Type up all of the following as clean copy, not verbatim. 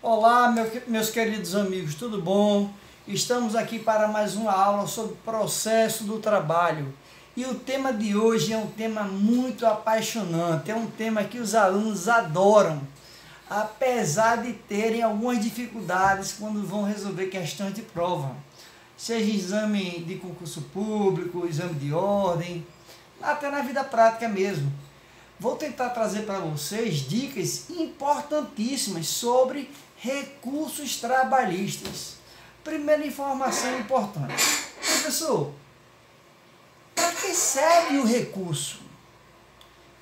Olá, meus queridos amigos, tudo bom? Estamos aqui para mais uma aula sobre processo do trabalho. E o tema de hoje é um tema muito apaixonante, é um tema que os alunos adoram, apesar de terem algumas dificuldades quando vão resolver questões de prova. Seja exame de concurso público, exame de ordem, até na vida prática mesmo. Vou tentar trazer para vocês dicas importantíssimas sobre recursos trabalhistas. Primeira informação importante. Professor, para que serve o recurso?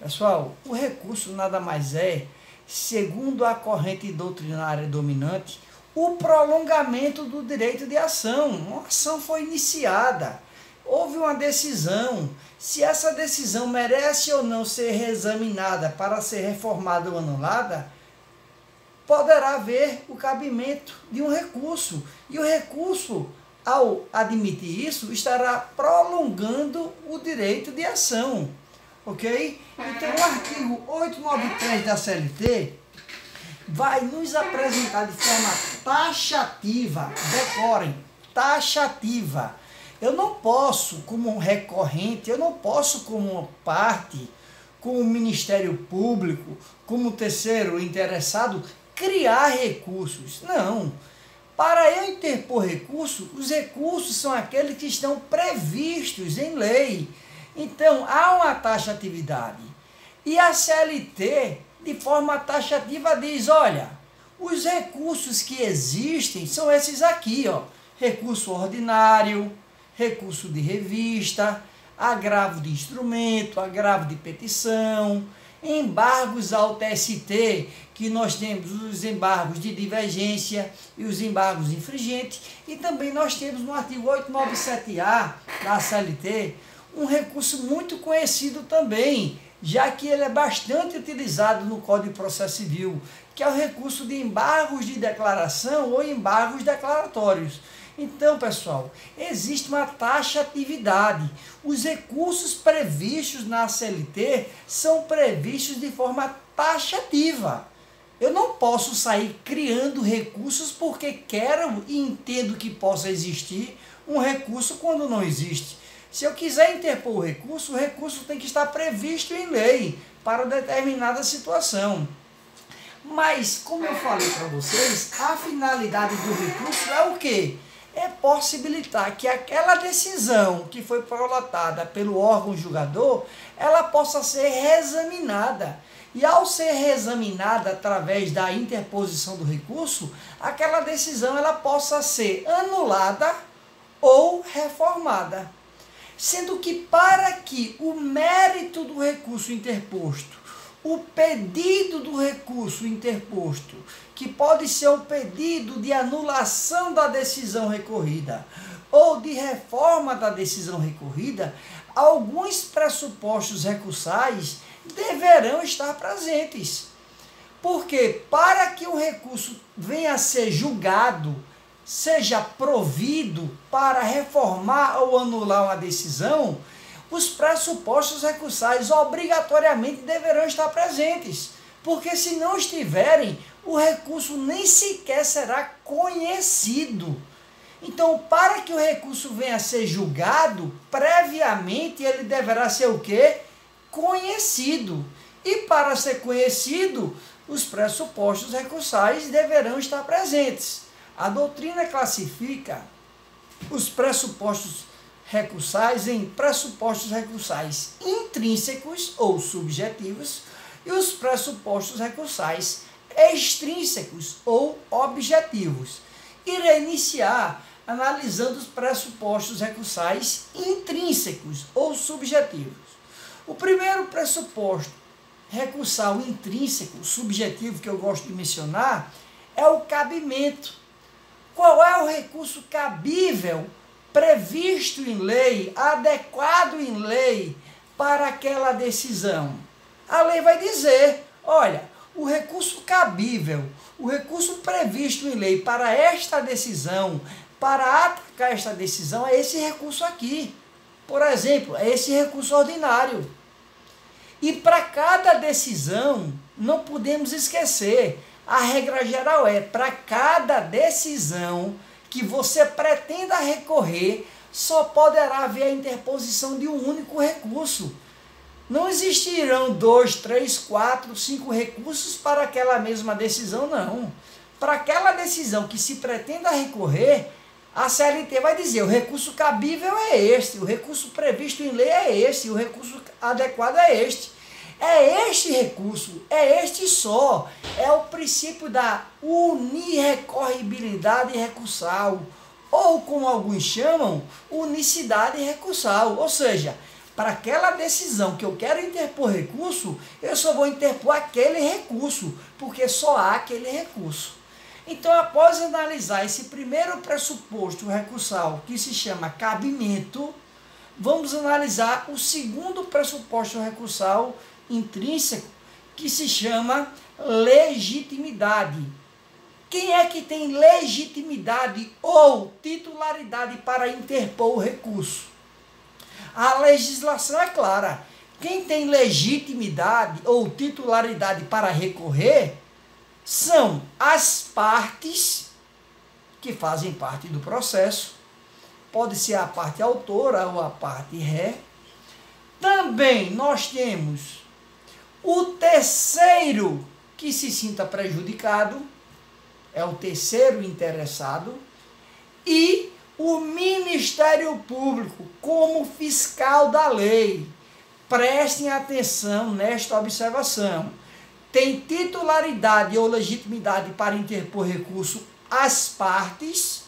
Pessoal, o recurso nada mais é, segundo a corrente doutrinária dominante, o prolongamento do direito de ação. Uma ação foi iniciada, houve uma decisão. Se essa decisão merece ou não ser reexaminada para ser reformada ou anulada, poderá haver o cabimento de um recurso. E o recurso, ao admitir isso, estará prolongando o direito de ação. Ok? Então, o artigo 893 da CLT vai nos apresentar de forma taxativa, decorem, taxativa. Eu não posso, como recorrente, eu não posso, como parte, como Ministério Público, como terceiro interessado, criar recursos. Não. Para eu interpor recurso, os recursos são aqueles que estão previstos em lei. Então, há uma taxatividade. E a CLT, de forma taxativa, diz, olha, os recursos que existem são esses aqui, ó, recurso ordinário, recurso de revista, agravo de instrumento, agravo de petição, embargos ao TST, que nós temos os embargos de divergência e os embargos infringentes, e também nós temos no artigo 897A da CLT um recurso muito conhecido também, já que ele é bastante utilizado no Código de Processo Civil, que é o recurso de embargos de declaração ou embargos declaratórios. Então, pessoal, existe uma taxatividade. Os recursos previstos na CLT são previstos de forma taxativa. Eu não posso sair criando recursos porque quero e entendo que possa existir um recurso quando não existe. Se eu quiser interpor o recurso tem que estar previsto em lei para determinada situação. Mas, como eu falei para vocês, a finalidade do recurso é o quê? É possibilitar que aquela decisão que foi prolatada pelo órgão julgador, ela possa ser reexaminada. E ao ser reexaminada através da interposição do recurso, aquela decisão ela possa ser anulada ou reformada. Sendo que para que o mérito do recurso interposto, o pedido do recurso interposto, que pode ser um pedido de anulação da decisão recorrida ou de reforma da decisão recorrida, alguns pressupostos recursais deverão estar presentes. Porque para que o recurso venha a ser julgado, seja provido para reformar ou anular uma decisão, os pressupostos recursais obrigatoriamente deverão estar presentes, porque se não estiverem, o recurso nem sequer será conhecido. Então, para que o recurso venha a ser julgado, previamente ele deverá ser o quê? Conhecido. E para ser conhecido, os pressupostos recursais deverão estar presentes. A doutrina classifica os pressupostos recursais em pressupostos recursais intrínsecos ou subjetivos e os pressupostos recursais extrínsecos ou objetivos. Irei iniciar analisando os pressupostos recursais intrínsecos ou subjetivos. O primeiro pressuposto recursal intrínseco, subjetivo, que eu gosto de mencionar, é o cabimento. Qual é o recurso cabível, previsto em lei, adequado em lei para aquela decisão? A lei vai dizer, olha, o recurso cabível, o recurso previsto em lei para esta decisão, para atacar esta decisão, é esse recurso aqui. Por exemplo, é esse recurso ordinário. E para cada decisão, não podemos esquecer, A regra geral é, para cada decisão que você pretenda recorrer, só poderá haver a interposição de um único recurso. Não existirão 2, 3, 4, 5 recursos para aquela mesma decisão, não. Para aquela decisão que se pretenda recorrer, a CLT vai dizer, o recurso cabível é este, o recurso previsto em lei é este, o recurso adequado é este. É este recurso, é este só. É o princípio da unirrecorribilidade recursal, ou como alguns chamam, unicidade recursal. Ou seja, para aquela decisão que eu quero interpor recurso, eu só vou interpor aquele recurso, porque só há aquele recurso. Então, após analisar esse primeiro pressuposto recursal, que se chama cabimento, vamos analisar o segundo pressuposto recursal intrínseco, que se chama legitimidade. Quem é que tem legitimidade ou titularidade para interpor o recurso? A legislação é clara. Quem tem legitimidade ou titularidade para recorrer são as partes que fazem parte do processo. Pode ser a parte autora ou a parte ré. Também nós temos o terceiro que se sinta prejudicado, é o terceiro interessado, e o Ministério Público como fiscal da lei. Prestem atenção nesta observação. Tem titularidade ou legitimidade para interpor recurso as partes,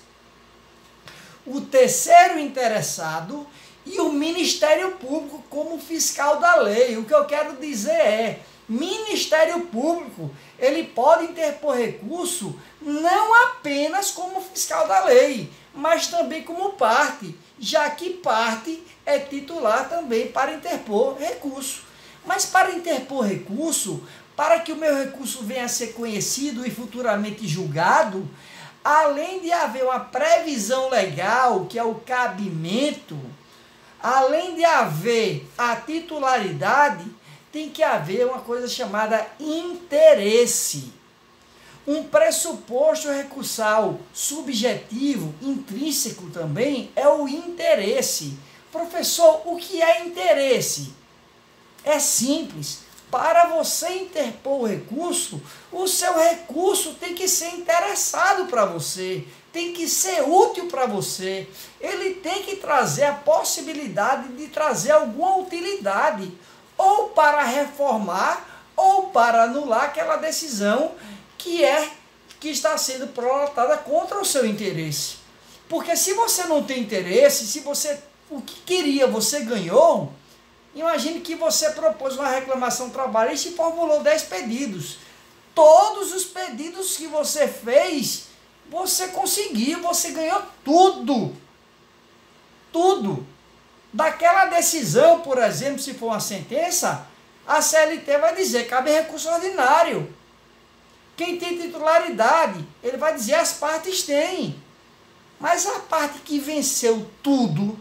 o terceiro interessado e o Ministério Público como fiscal da lei. O que eu quero dizer é, Ministério Público, ele pode interpor recurso não apenas como fiscal da lei, mas também como parte, já que parte é titular também para interpor recurso. Mas para interpor recurso, para que o meu recurso venha a ser conhecido e futuramente julgado, além de haver uma previsão legal, que é o cabimento, além de haver a titularidade, tem que haver uma coisa chamada interesse. Um pressuposto recursal subjetivo, intrínseco também, é o interesse. Professor, o que é interesse? É simples. Para você interpor o recurso, o seu recurso tem que ser interessado para você, tem que ser útil para você, ele tem que trazer a possibilidade de trazer alguma utilidade, ou para reformar, ou para anular aquela decisão que está sendo prolatada contra o seu interesse. Porque se você não tem interesse, se você o que queria você ganhou, imagine que você propôs uma reclamação trabalhista e formulou 10 pedidos. Todos os pedidos que você fez, você conseguiu, você ganhou tudo. Tudo. Daquela decisão, por exemplo, se for uma sentença, a CLT vai dizer, cabe recurso ordinário. Quem tem titularidade, ele vai dizer, as partes têm. Mas a parte que venceu tudo,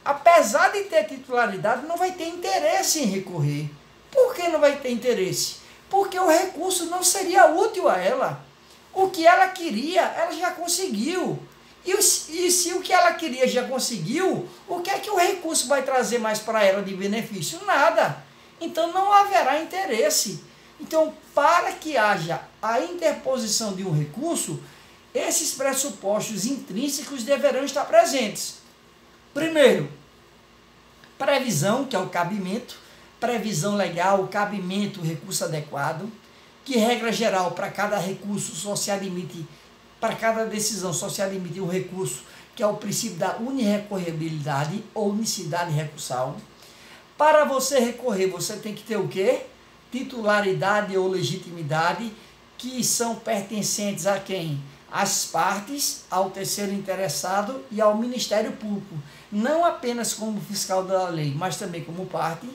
apesar de ter titularidade, não vai ter interesse em recorrer. Por que não vai ter interesse? Porque o recurso não seria útil a ela. O que ela queria, ela já conseguiu. E se o que ela queria já conseguiu, o que é que o recurso vai trazer mais para ela de benefício? Nada. Então não haverá interesse. Então, para que haja a interposição de um recurso, esses pressupostos intrínsecos deverão estar presentes. Primeiro, previsão, que é o cabimento, previsão legal, cabimento, recurso adequado, que regra geral, para cada recurso só se admite, para cada decisão só se admite um recurso, que é o princípio da unirrecorribilidade ou unicidade recursal. Para você recorrer, você tem que ter o quê? Titularidade ou legitimidade, que são pertencentes a quem? Às partes, ao terceiro interessado e ao Ministério Público. Não apenas como fiscal da lei, mas também como parte.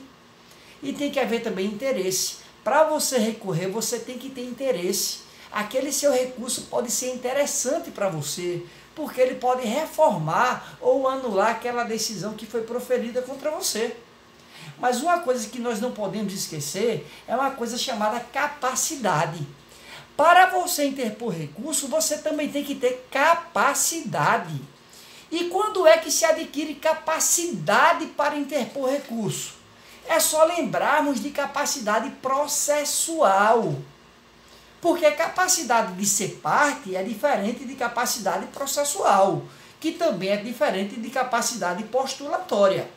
E tem que haver também interesse. Para você recorrer, você tem que ter interesse. Aquele seu recurso pode ser interessante para você, porque ele pode reformar ou anular aquela decisão que foi proferida contra você. Mas uma coisa que nós não podemos esquecer é uma coisa chamada capacidade. Para você interpor recurso, você também tem que ter capacidade. E quando é que se adquire capacidade para interpor recurso? É só lembrarmos de capacidade processual. Porque capacidade de ser parte é diferente de capacidade processual, que também é diferente de capacidade postulatória.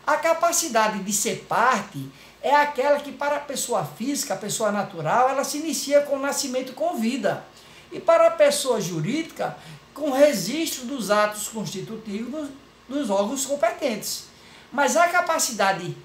A capacidade de ser parte é aquela que, para a pessoa física, a pessoa natural, ela se inicia com o nascimento com vida. E para a pessoa jurídica, com registro dos atos constitutivos dos órgãos competentes. Mas a capacidade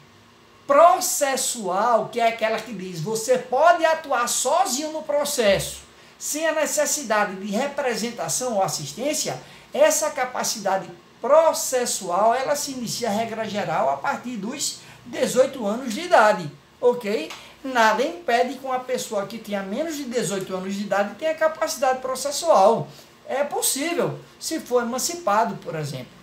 processual, que é aquela que diz, você pode atuar sozinho no processo, sem a necessidade de representação ou assistência, essa capacidade processual, ela se inicia, regra geral, a partir dos 18 anos de idade, ok? Nada impede que uma pessoa que tenha menos de 18 anos de idade tenha capacidade processual. É possível, se for emancipado, por exemplo.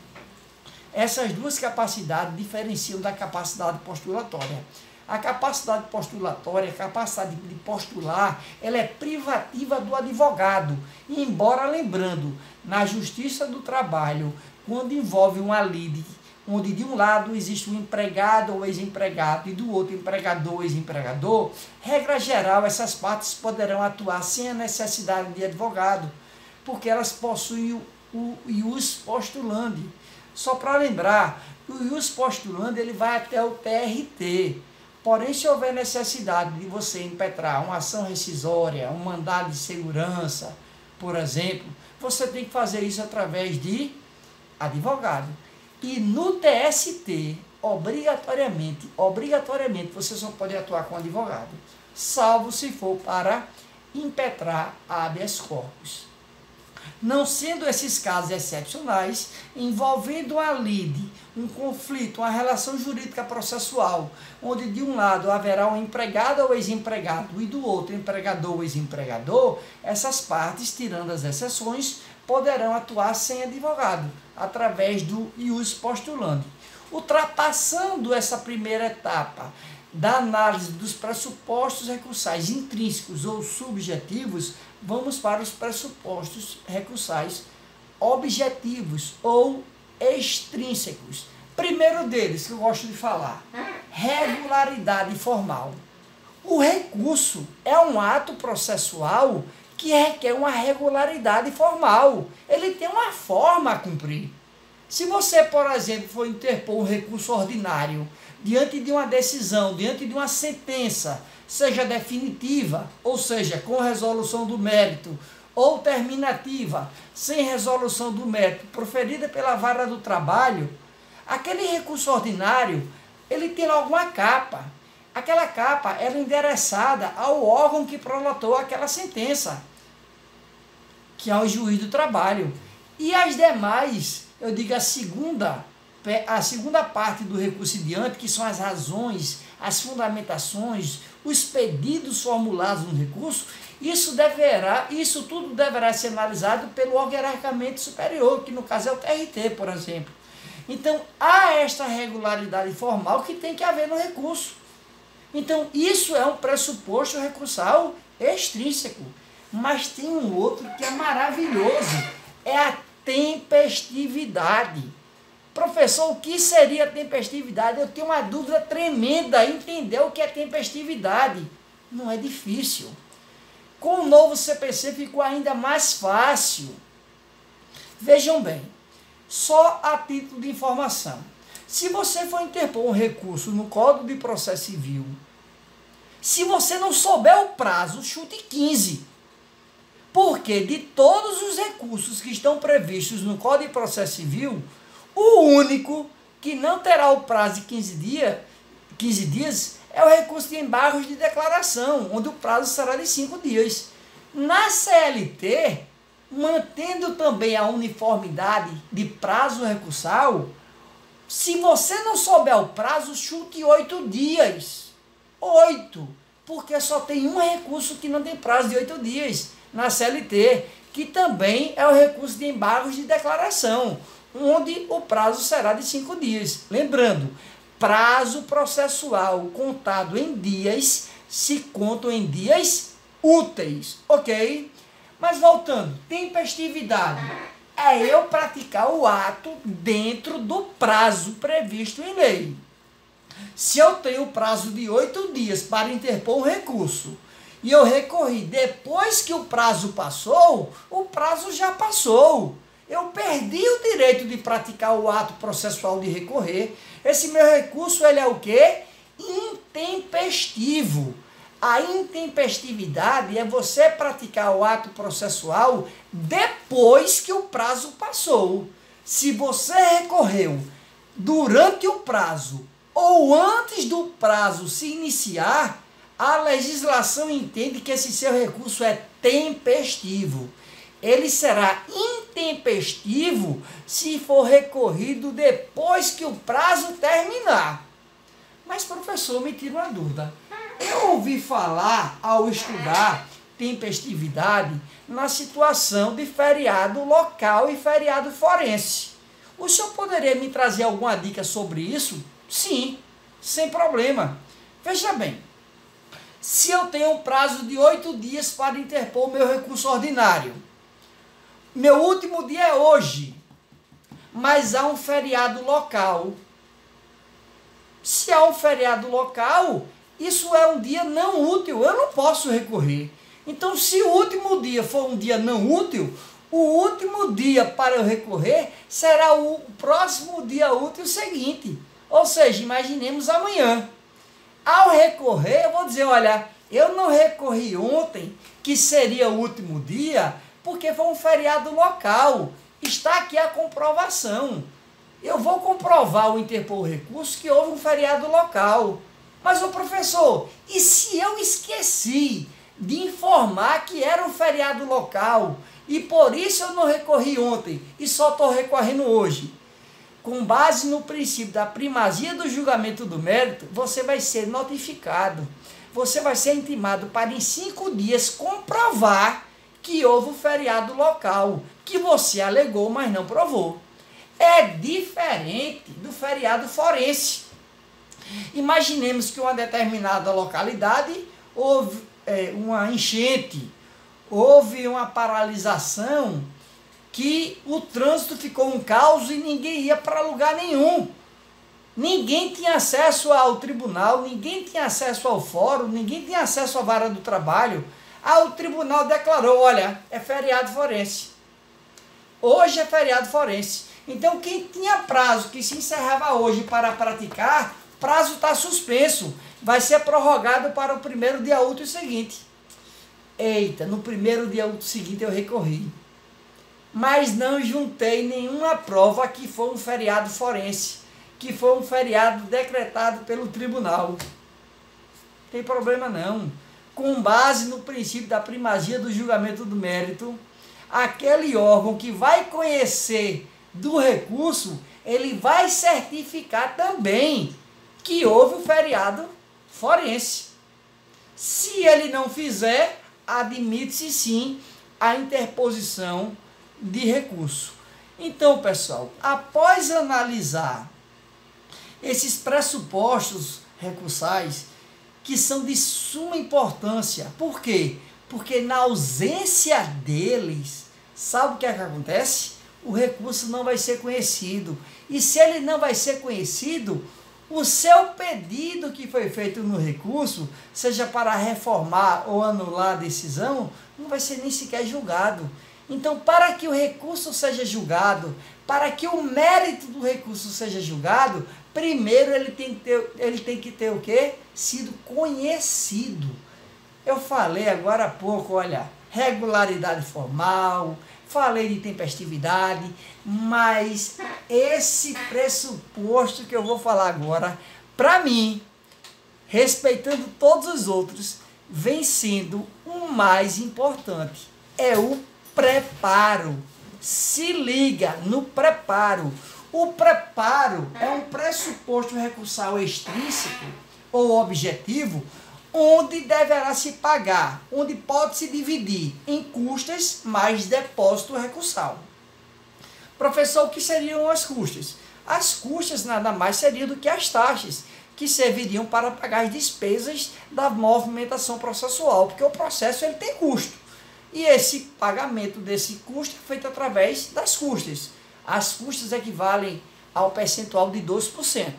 Essas duas capacidades diferenciam da capacidade postulatória. A capacidade postulatória, a capacidade de postular, ela é privativa do advogado. Embora, lembrando, na Justiça do Trabalho, quando envolve uma lide, onde de um lado existe um empregado ou ex-empregado e do outro empregador ou ex-empregador, regra geral, essas partes poderão atuar sem a necessidade de advogado, porque elas possuem o ius postulandi. Só para lembrar, o ius postulandi ele vai até o TRT. Porém, se houver necessidade de você impetrar uma ação rescisória, um mandado de segurança, por exemplo, você tem que fazer isso através de advogado. E no TST, obrigatoriamente, você só pode atuar com advogado, salvo se for para impetrar habeas corpus. Não sendo esses casos excepcionais, envolvendo a lide, um conflito, uma relação jurídica processual, onde de um lado haverá um empregado ou ex-empregado e do outro empregador ou ex-empregador, essas partes, tirando as exceções, poderão atuar sem advogado, através do ius postulandi. Ultrapassando essa primeira etapa da análise dos pressupostos recursais intrínsecos ou subjetivos, vamos para os pressupostos recursais objetivos ou extrínsecos. Primeiro deles, que eu gosto de falar, regularidade formal. O recurso é um ato processual que requer uma regularidade formal. Ele tem uma forma a cumprir. Se você, por exemplo, for interpor um recurso ordinário diante de uma decisão, diante de uma sentença, seja definitiva, ou seja, com resolução do mérito, ou terminativa, sem resolução do mérito, proferida pela vara do trabalho, aquele recurso ordinário, ele tem logo uma capa. Aquela capa ela é endereçada ao órgão que prolatou aquela sentença, que é o juiz do trabalho. E as demais, eu digo a segunda parte do recurso em diante, que são as razões, as fundamentações, os pedidos formulados no recurso, isso tudo deverá ser analisado pelo órgão hierarquicamente superior, que no caso é o TRT, por exemplo. Então, há esta regularidade formal que tem que haver no recurso. Então, isso é um pressuposto recursal extrínseco. Mas tem um outro que é maravilhoso, é a tempestividade. Professor, o que seria tempestividade? Eu tenho uma dúvida tremenda em entender o que é tempestividade. Não é difícil. Com o novo CPC ficou ainda mais fácil. Vejam bem, só a título de informação. Se você for interpor um recurso no Código de Processo Civil, se você não souber o prazo, chute 15. Porque de todos os recursos que estão previstos no Código de Processo Civil, o único que não terá o prazo de 15 dias é o recurso de embargos de declaração, onde o prazo será de 5 dias. Na CLT, mantendo também a uniformidade de prazo recursal, se você não souber o prazo, chute 8 dias. 8, porque só tem um recurso que não tem prazo de 8 dias na CLT, que também é o recurso de embargos de declaração, onde o prazo será de 5 dias. Lembrando, prazo processual contado em dias se contam em dias úteis, ok? Mas voltando, tempestividade é eu praticar o ato dentro do prazo previsto em lei. Se eu tenho prazo de 8 dias para interpor um recurso e eu recorri depois que o prazo passou, o prazo já passou. Eu perdi o direito de praticar o ato processual de recorrer. Esse meu recurso, ele é o quê? Intempestivo. A intempestividade é você praticar o ato processual depois que o prazo passou. Se você recorreu durante o prazo ou antes do prazo se iniciar, a legislação entende que esse seu recurso é tempestivo. Ele será intempestivo se for recorrido depois que o prazo terminar. Mas, professor, me tira uma dúvida. Eu ouvi falar, ao estudar tempestividade, na situação de feriado local e feriado forense. O senhor poderia me trazer alguma dica sobre isso? Sim, sem problema. Veja bem, se eu tenho um prazo de 8 dias para interpor o meu recurso ordinário, meu último dia é hoje, mas há um feriado local. Se há um feriado local, isso é um dia não útil, eu não posso recorrer. Então, se o último dia for um dia não útil, o último dia para eu recorrer será o próximo dia útil seguinte. Ou seja, imaginemos amanhã. Ao recorrer, eu vou dizer, olha, eu não recorri ontem, que seria o último dia, porque foi um feriado local. Está aqui a comprovação. Eu vou comprovar ao interpor o recurso que houve um feriado local. Mas, ô professor, e se eu esqueci de informar que era um feriado local e por isso eu não recorri ontem e só estou recorrendo hoje? Com base no princípio da primazia do julgamento do mérito, você vai ser notificado, você vai ser intimado para em 5 dias comprovar que houve um feriado local, que você alegou, mas não provou. É diferente do feriado forense. Imaginemos que uma determinada localidade houve uma enchente, houve uma paralisação, que o trânsito ficou um caos e ninguém ia para lugar nenhum. Ninguém tinha acesso ao tribunal, ninguém tinha acesso ao fórum, ninguém tinha acesso à vara do trabalho. O tribunal declarou, olha, é feriado forense. Hoje é feriado forense. Então, quem tinha prazo que se encerrava hoje para praticar, prazo está suspenso. Vai ser prorrogado para o primeiro dia útil seguinte. Eita, no primeiro dia útil seguinte eu recorri. Mas não juntei nenhuma prova que foi um feriado forense, que foi um feriado decretado pelo tribunal. Não tem problema não. Com base no princípio da primazia do julgamento do mérito, aquele órgão que vai conhecer do recurso, ele vai certificar também que houve um feriado forense. Se ele não fizer, admite-se sim a interposição de recurso. Então, pessoal, após analisar esses pressupostos recursais, que são de suma importância, por quê? Porque na ausência deles, sabe o que é que acontece? O recurso não vai ser conhecido. E se ele não vai ser conhecido, o seu pedido que foi feito no recurso, seja para reformar ou anular a decisão, não vai ser nem sequer julgado. Então, para que o recurso seja julgado, para que o mérito do recurso seja julgado, primeiro ele tem que ter o quê? Sido conhecido. Eu falei agora há pouco, olha, regularidade formal, falei de tempestividade, mas esse pressuposto que eu vou falar agora, para mim, respeitando todos os outros, vem sendo o mais importante. É o preparo. Se liga no preparo. O preparo é um pressuposto recursal extrínseco ou objetivo, onde deverá se pagar, onde pode se dividir em custas mais depósito recursal. Professor, o que seriam as custas? As custas nada mais seriam do que as taxas que serviriam para pagar as despesas da movimentação processual, porque o processo ele tem custo. E esse pagamento desse custo é feito através das custas. As custas equivalem ao percentual de 2%.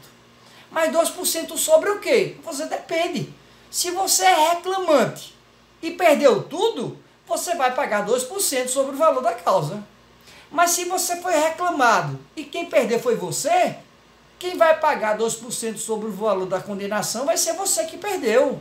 Mas 2% sobre o quê? Você depende. Se você é reclamante e perdeu tudo, você vai pagar 2% sobre o valor da causa. Mas se você foi reclamado e quem perdeu foi você, quem vai pagar 2% sobre o valor da condenação vai ser você que perdeu.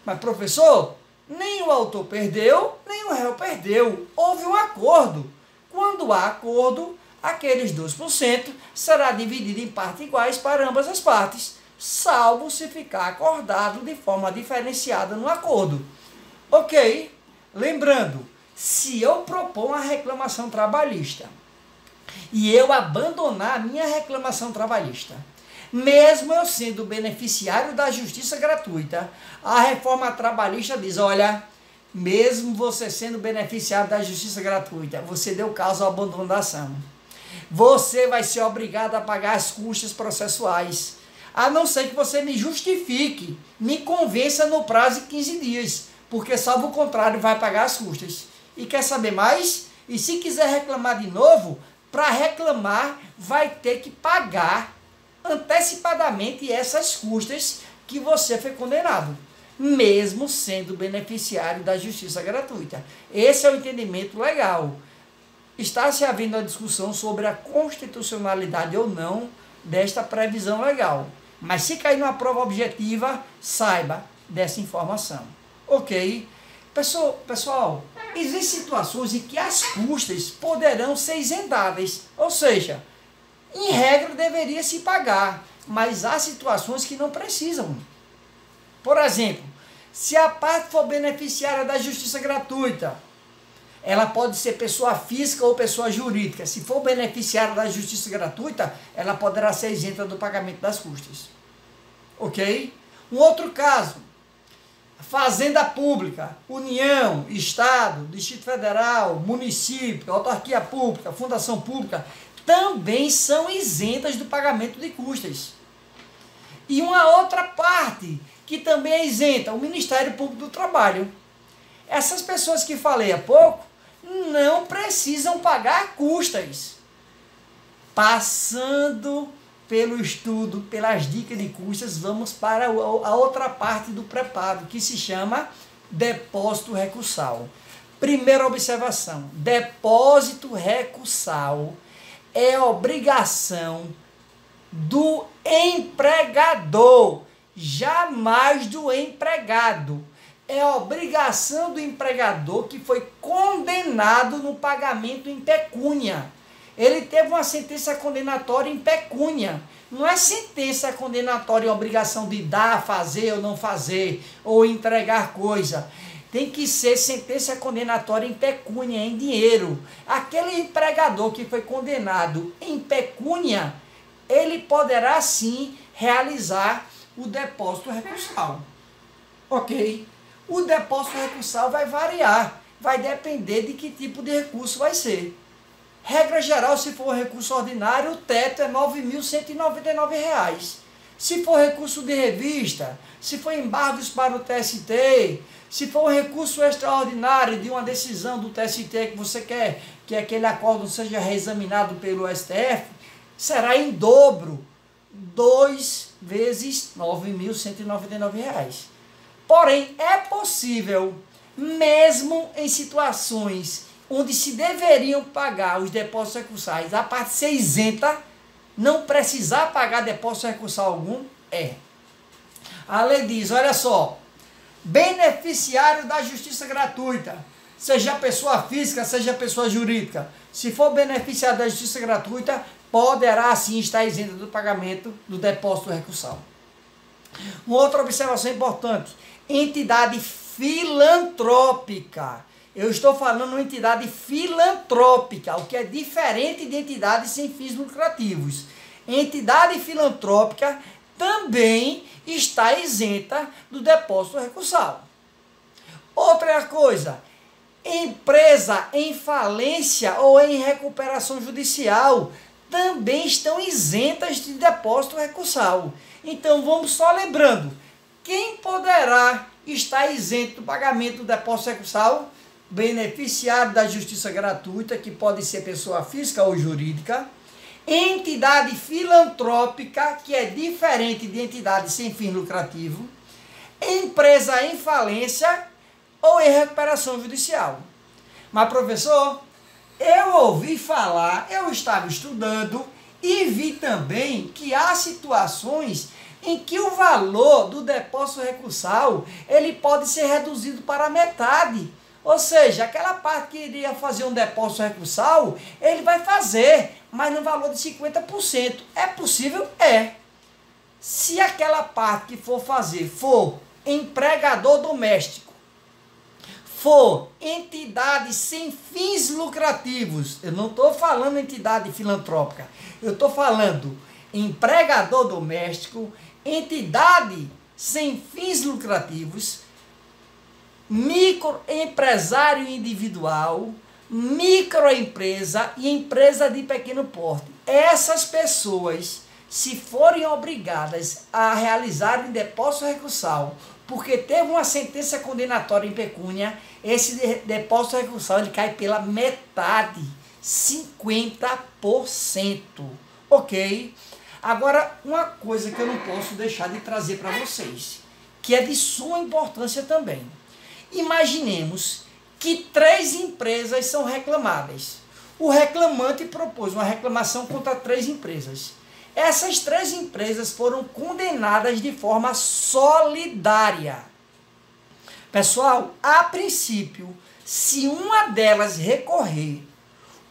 Mas, professor, nem o autor perdeu, nem o réu perdeu. Houve um acordo. Quando há acordo, aqueles 2% será dividido em partes iguais para ambas as partes, salvo se ficar acordado de forma diferenciada no acordo. Ok? Lembrando, se eu propor uma reclamação trabalhista e eu abandonar a minha reclamação trabalhista, mesmo eu sendo beneficiário da justiça gratuita, a reforma trabalhista diz, olha, mesmo você sendo beneficiário da justiça gratuita, você deu causa ao abandono da ação. Você vai ser obrigado a pagar as custas processuais, a não ser que você me justifique, me convença no prazo de 15 dias, porque salvo o contrário vai pagar as custas. E quer saber mais? E se quiser reclamar de novo, para reclamar vai ter que pagar antecipadamente essas custas que você foi condenado, mesmo sendo beneficiário da justiça gratuita. Esse é o entendimento legal. Está se havendo a discussão sobre a constitucionalidade ou não desta previsão legal. Mas se cair numa prova objetiva, saiba dessa informação. Ok? Pessoal, existem situações em que as custas poderão ser isentadas. Ou seja, em regra deveria se pagar, mas há situações que não precisam. Por exemplo, se a parte for beneficiária da justiça gratuita, ela pode ser pessoa física ou pessoa jurídica. Se for beneficiária da justiça gratuita, ela poderá ser isenta do pagamento das custas. Ok? Um outro caso, fazenda pública, União, Estado, Distrito Federal, município, autarquia pública, fundação pública, também são isentas do pagamento de custas. E uma outra parte que também é isenta, o Ministério Público do Trabalho. Essas pessoas que falei há pouco não precisam pagar custas. Passando pelo estudo, pelas dicas de custas, vamos para a outra parte do preparo, que se chama depósito recursal. Primeira observação, depósito recursal é obrigação do empregador, jamais do empregado. É obrigação do empregador que foi condenado no pagamento em pecúnia. Ele teve uma sentença condenatória em pecúnia. Não é sentença condenatória em obrigação de dar, fazer ou não fazer, ou entregar coisa. Tem que ser sentença condenatória em pecúnia, em dinheiro. Aquele empregador que foi condenado em pecúnia, ele poderá sim realizar o depósito recursal. Ok? O depósito recursal vai variar, vai depender de que tipo de recurso vai ser. Regra geral, se for recurso ordinário, o teto é R$ 9.199. Se for recurso de revista, se for embargos para o TST, se for um recurso extraordinário de uma decisão do TST que você quer que aquele acordo seja reexaminado pelo STF, será em dobro, 2 vezes R$ 9.199. Porém, é possível, mesmo em situações onde se deveriam pagar os depósitos recursais, a parte ser isenta, não precisar pagar depósito recursal algum, é. A lei diz, olha só, beneficiário da justiça gratuita, seja pessoa física, seja pessoa jurídica, se for beneficiário da justiça gratuita, poderá sim estar isento do pagamento do depósito recursal. Uma outra observação importante, entidade filantrópica. Eu estou falando uma entidade filantrópica, o que é diferente de entidade sem fins lucrativos. Entidade filantrópica também está isenta do depósito recursal. Outra coisa, empresa em falência ou em recuperação judicial também estão isentas de depósito recursal. Então vamos só lembrando, quem poderá estar isento do pagamento do depósito recursal? Beneficiário da justiça gratuita, que pode ser pessoa física ou jurídica, entidade filantrópica, que é diferente de entidade sem fim lucrativo, empresa em falência ou em recuperação judicial. Mas, professor, eu ouvi falar, eu estava estudando e vi também que há situações em que o valor do depósito recursal ele pode ser reduzido para metade. Ou seja, aquela parte que iria fazer um depósito recursal, ele vai fazer, mas no valor de 50%. É possível? É. Se aquela parte que for fazer for empregador doméstico, for entidade sem fins lucrativos, eu não estou falando entidade filantrópica, eu estou falando empregador doméstico, entidade sem fins lucrativos, microempresário individual, microempresa e empresa de pequeno porte. Essas pessoas, se forem obrigadas a realizarem depósito recursal, porque teve uma sentença condenatória em pecúnia, esse depósito recursal ele cai pela metade, 50%. Ok? Agora, uma coisa que eu não posso deixar de trazer para vocês, que é de suma importância também. Imaginemos que 3 empresas são reclamadas. O reclamante propôs uma reclamação contra 3 empresas. Essas 3 empresas foram condenadas de forma solidária. Pessoal, a princípio, se uma delas recorrer,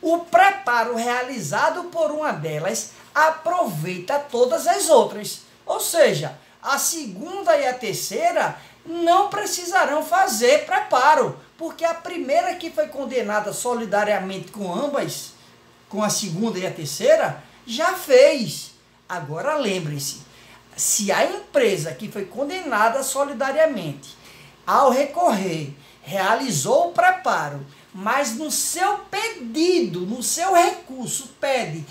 o preparo realizado por uma delas aproveita todas as outras. Ou seja, a segunda e a terceira não precisarão fazer preparo, porque a primeira que foi condenada solidariamente com ambas, com a segunda e a terceira, já fez. Agora lembrem-se, se a empresa que foi condenada solidariamente, ao recorrer, realizou o preparo, mas no seu pedido, no seu recurso, pede,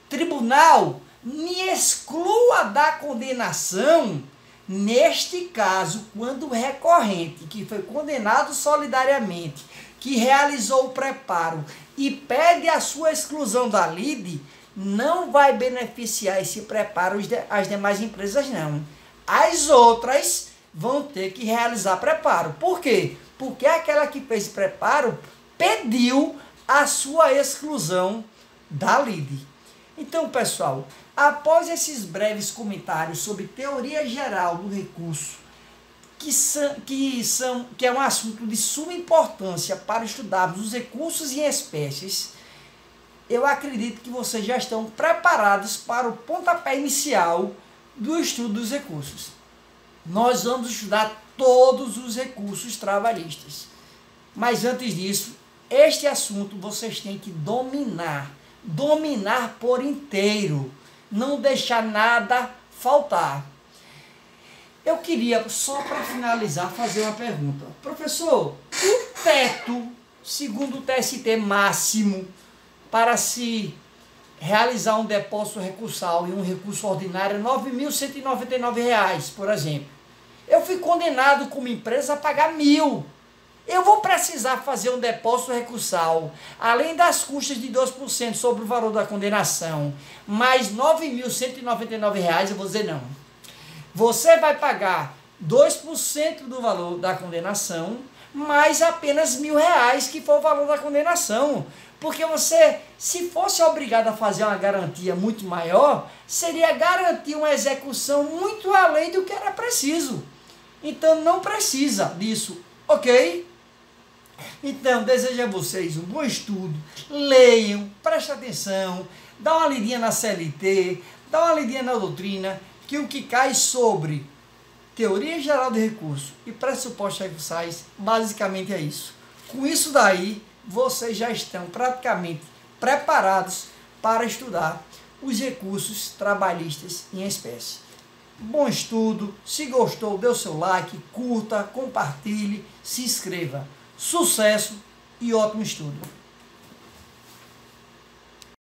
tribunal, me exclua da condenação. Neste caso, quando o recorrente, que foi condenado solidariamente, que realizou o preparo e pede a sua exclusão da lide, não vai beneficiar esse preparo as demais empresas, não. As outras vão ter que realizar preparo. Por quê? Porque aquela que fez preparo pediu a sua exclusão da lide. Então, pessoal, após esses breves comentários sobre teoria geral do recurso, que é um assunto de suma importância para estudarmos os recursos em espécies, eu acredito que vocês já estão preparados para o pontapé inicial do estudo dos recursos. Nós vamos estudar todos os recursos trabalhistas. Mas antes disso, este assunto vocês têm que dominar por inteiro, não deixar nada faltar. Eu queria, só para finalizar, fazer uma pergunta. Professor, o teto, segundo o TST máximo, para se realizar um depósito recursal e um recurso ordinário é R$ 9.199, por exemplo. Eu fui condenado como empresa a pagar R$1.000. Eu vou precisar fazer um depósito recursal, além das custas de 2% sobre o valor da condenação, mais R$ 9.199, eu vou dizer não. Você vai pagar 2% do valor da condenação, mais apenas R$1.000, que foi o valor da condenação. Porque você, se fosse obrigado a fazer uma garantia muito maior, seria garantir uma execução muito além do que era preciso. Então não precisa disso, ok? Então, desejo a vocês um bom estudo, leiam, prestem atenção, dá uma lidinha na CLT, dá uma lidinha na doutrina, que o que cai sobre teoria geral de recurso e pressupostos recursais, basicamente é isso. Com isso daí, vocês já estão praticamente preparados para estudar os recursos trabalhistas em espécie. Bom estudo, se gostou, dê o seu like, curta, compartilhe, se inscreva. Sucesso e ótimo estudo!